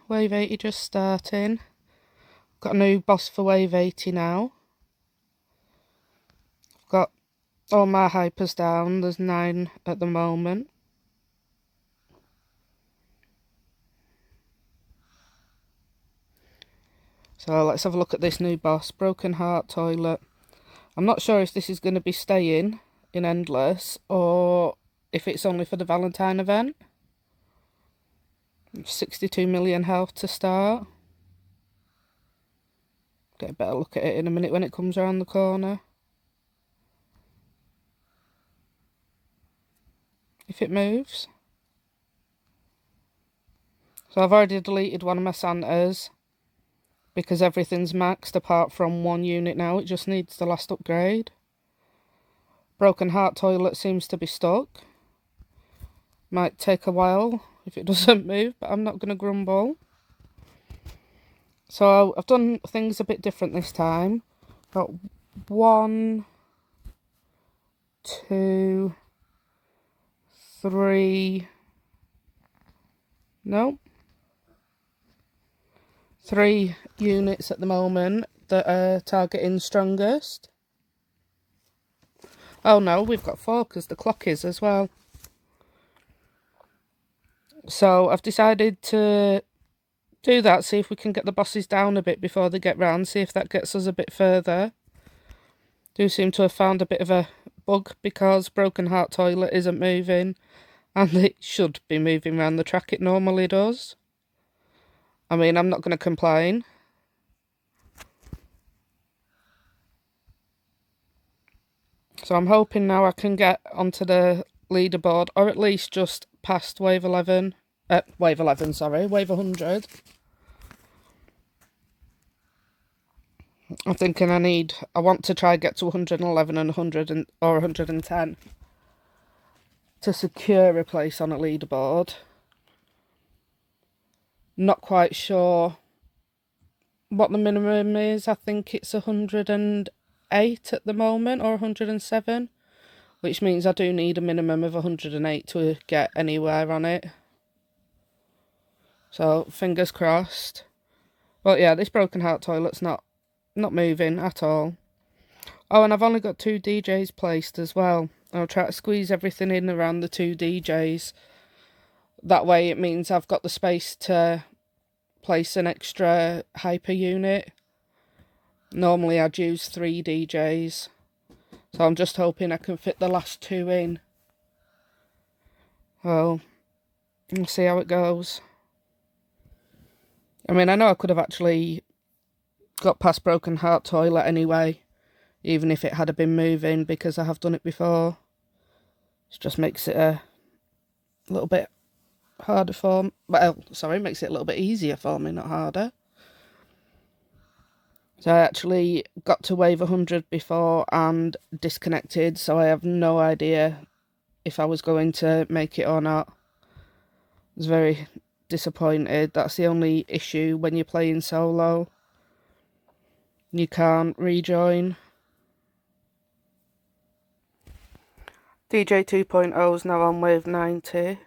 Wave 80 just starting. Got a new boss for Wave 80 now. I've got all my hypers down. There's 9 at the moment. So let's have a look at this new boss, Broken Heart Toilet. I'm not sure if this is going to be staying in Endless or if it's only for the Valentine event. 62 million health to start. Get a better look at it in a minute when it comes around the corner. If it moves. So I've already deleted one of my Santas because everything's maxed apart from one unit now. It just needs the last upgrade. Broken Heart Toilet seems to be stuck. Might take a while if it doesn't move, but I'm not going to grumble. So I've done things a bit different this time. Got 1, 2, 3... No. 3 units at the moment that are targeting strongest. Oh no, we've got 4 because the clock is as well. So I've decided to do that, see if we can get the bosses down a bit before they get round, see if that gets us a bit further. Do seem to have found a bit of a bug because Broken Heart Toilet isn't moving, and it should be moving around the track it normally does. I mean, I'm not going to complain. So I'm hoping now I can get onto the leaderboard, or at least just past Wave 11. Wave 11, sorry, Wave 100. I'm thinking I want to try and get to 111 and 100 or 110 to secure a place on a leaderboard. Not quite sure what the minimum is. I think it's 108 at the moment, or 107, which means I do need a minimum of 108 to get anywhere on it. So fingers crossed. But yeah, this Broken Heart Toilet's not moving at all. Oh, and I've only got 2 DJs placed as well. I'll try to squeeze everything in around the 2 DJs. That way it means I've got the space to place an extra hyper unit. Normally I'd use 3 DJs. So I'm just hoping I can fit the last 2 in. Well, we'll see how it goes. I mean, I know I could have actually got past Broken Heart Toilet anyway, even if it had been moving, because I have done it before. It just makes it a little bit harder for me. Well, sorry, makes it a little bit easier for me, not harder. So I actually got to Wave 100 before and disconnected, so I have no idea if I was going to make it or not. I was very disappointed. That's the only issue when you're playing solo. You can't rejoin. DJ 2.0 is now on Wave 90,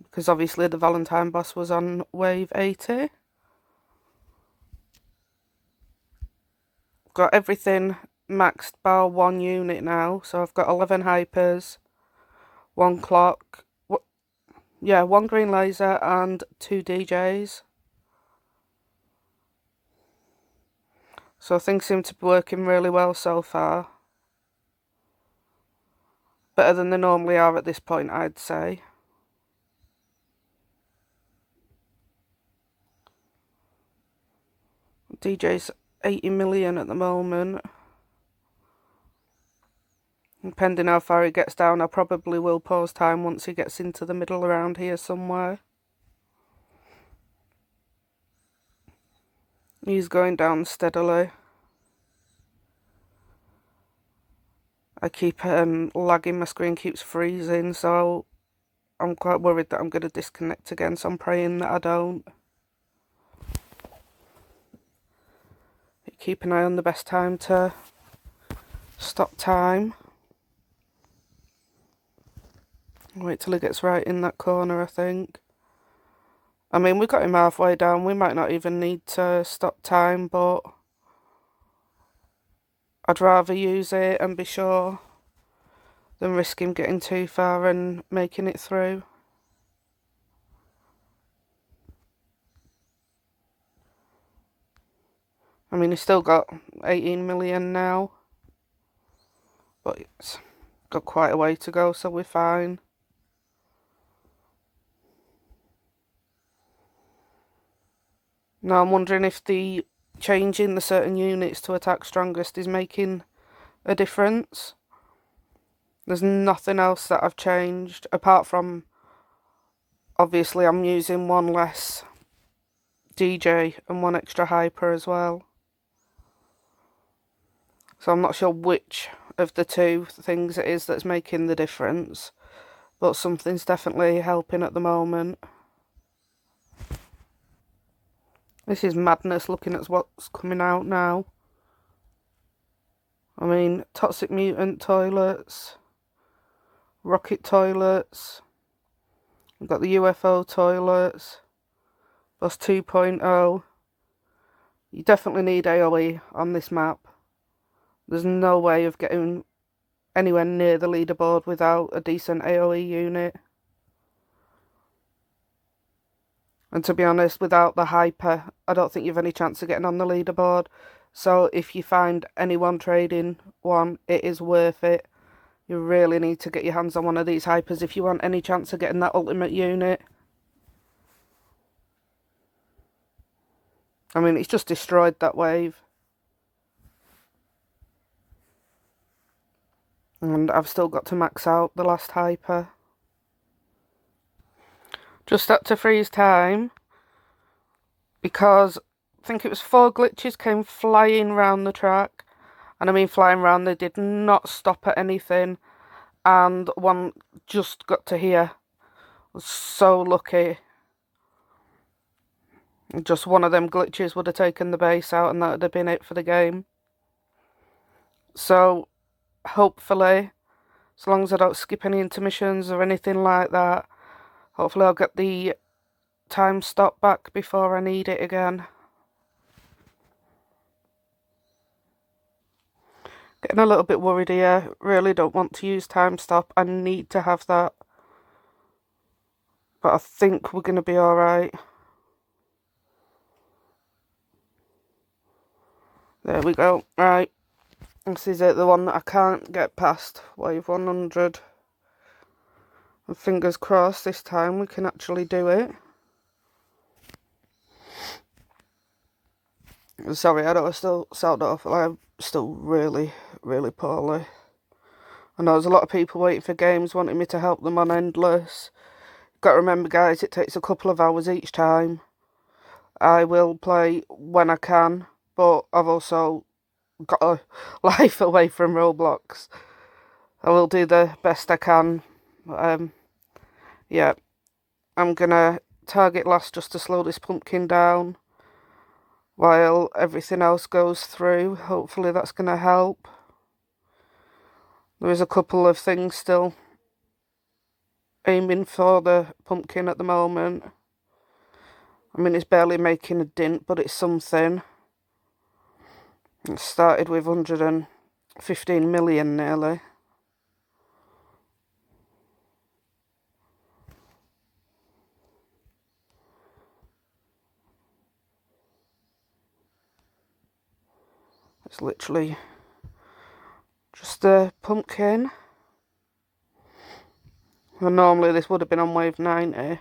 because obviously the Valentine boss was on Wave 80. Got everything maxed bar 1 unit now, so I've got 11 hypers, 1 clock, 1 green laser and 2 DJs. So things seem to be working really well so far. Better than they normally are at this point, I'd say. DJ's 80 million at the moment. Depending how far he gets down, I probably will pause time once he gets into the middle around here somewhere. He's going down steadily. I keep lagging, my screen keeps freezing, so I'm quite worried that I'm going to disconnect again, so I'm praying that I don't. Keep an eye on the best time to stop time. Wait till he gets right in that corner, I think. I mean, we got him halfway down. We might not even need to stop time, but I'd rather use it and be sure than risk him getting too far and making it through. I mean, he's still got 18 million now, but it's got quite a way to go, so we're fine. Now I'm wondering if the changing the certain units to attack strongest is making a difference. There's nothing else that I've changed, apart from, obviously, I'm using one less DJ and one extra hyper as well. So I'm not sure which of the two things it is that's making the difference, but something's definitely helping at the moment. This is madness looking at what's coming out now. I mean, toxic mutant toilets, rocket toilets, we've got the UFO toilets, Boss 2.0. You definitely need AoE on this map. There's no way of getting anywhere near the leaderboard without a decent AoE unit. And to be honest, without the hyper, I don't think you've any chance of getting on the leaderboard. So if you find anyone trading one, it is worth it. You really need to get your hands on one of these hypers if you want any chance of getting that ultimate unit. I mean, it's just destroyed that wave. And I've still got to max out the last hyper. Just had to freeze time because I think it was 4 glitches came flying round the track. And I mean flying round, they did not stop at anything. And one just got to here. I was so lucky. Just one of them glitches would have taken the base out and that would have been it for the game. So hopefully, as long as I don't skip any intermissions or anything like that, hopefully I'll get the time stop back before I need it again. Getting a little bit worried here. Really don't want to use time stop. I need to have that. But I think we're going to be alright. There we go. Right. This is it, the one that I can't get past. Wave 100. And fingers crossed this time we can actually do it. Sorry, I don't still sound off. I'm still really, really poorly. I know there's a lot of people waiting for games wanting me to help them on Endless. Got to remember, guys, it takes a couple of hours each time. I will play when I can, but I've also got a life away from Roblox. I will do the best I can. Yeah, I'm gonna target last just to slow this pumpkin down while everything else goes through. Hopefully that's gonna help. There is a couple of things still aiming for the pumpkin at the moment. I mean, it's barely making a dint, but it's something. It started with 115 million nearly. It's literally just a pumpkin. And normally this would have been on wave 90.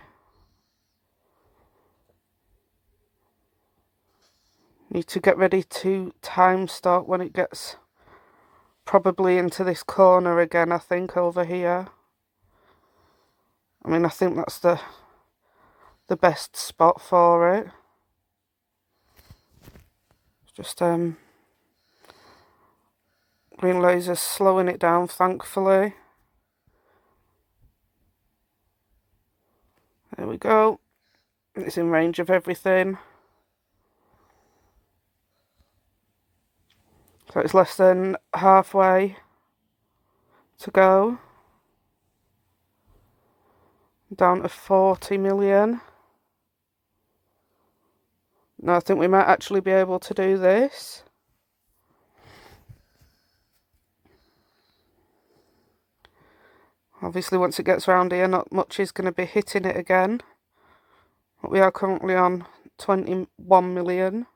Need to get ready to time stop when it gets probably into this corner again, I think, over here. I mean, I think that's the best spot for it. Just green laser's slowing it down, thankfully. There we go. It's in range of everything. So it's less than halfway to go. Down to 40 million. Now I think we might actually be able to do this. Obviously once it gets round here, not much is going to be hitting it again. But we are currently on 21 million.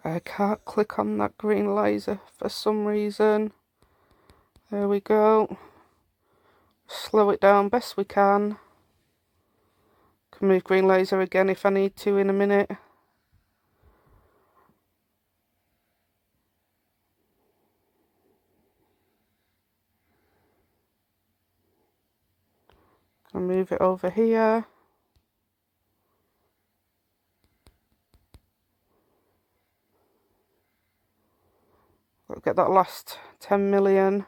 I can't click on that green laser for some reason. There we go. Slow it down best we can. Can move green laser again if I need to in a minute. I'll move it over here. We'll get that last 10 million.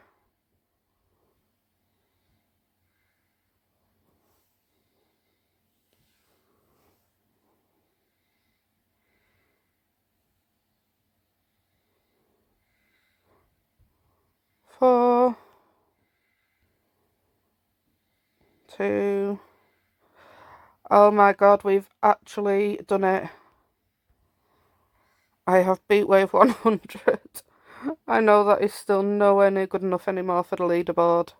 Four, two. Oh my god, we've actually done it. I have beat wave 100. I know that is still nowhere near good enough anymore for the leaderboard.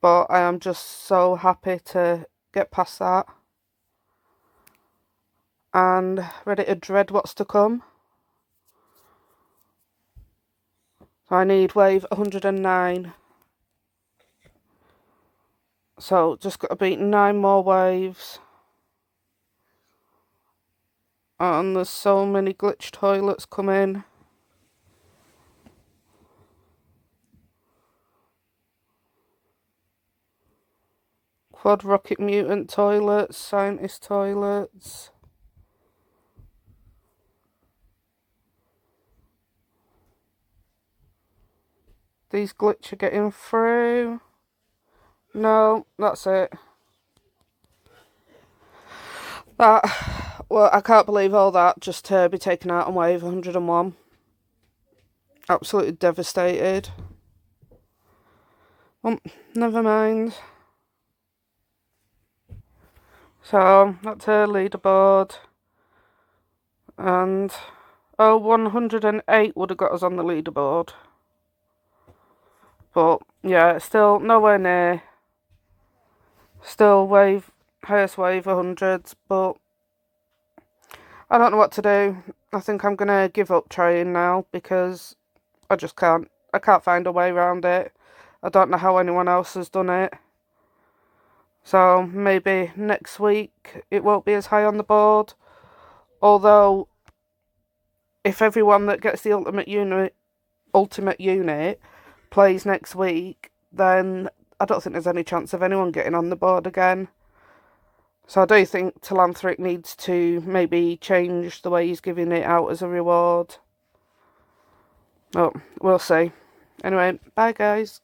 But I am just so happy to get past that. And ready to dread what's to come. So I need wave 109. So just got to beat 9 more waves. And there's so many glitch toilets coming. Quad rocket mutant toilets, scientist toilets. These glitch are getting through. No, that's it. Well, I can't believe all that just to be taken out on wave 101. Absolutely devastated. Never mind. So, that's her leaderboard. And, 108 would have got us on the leaderboard. But, yeah, still nowhere near. Still highest wave 100s, but I don't know what to do. I think I'm going to give up trying now because I just can't. I can't find a way around it. I don't know how anyone else has done it. So maybe next week it won't be as high on the board. Although, if everyone that gets the ultimate unit plays next week, then I don't think there's any chance of anyone getting on the board again. So I do think Talanthric needs to maybe change the way he's giving it out as a reward. Oh, we'll see. Anyway, bye guys.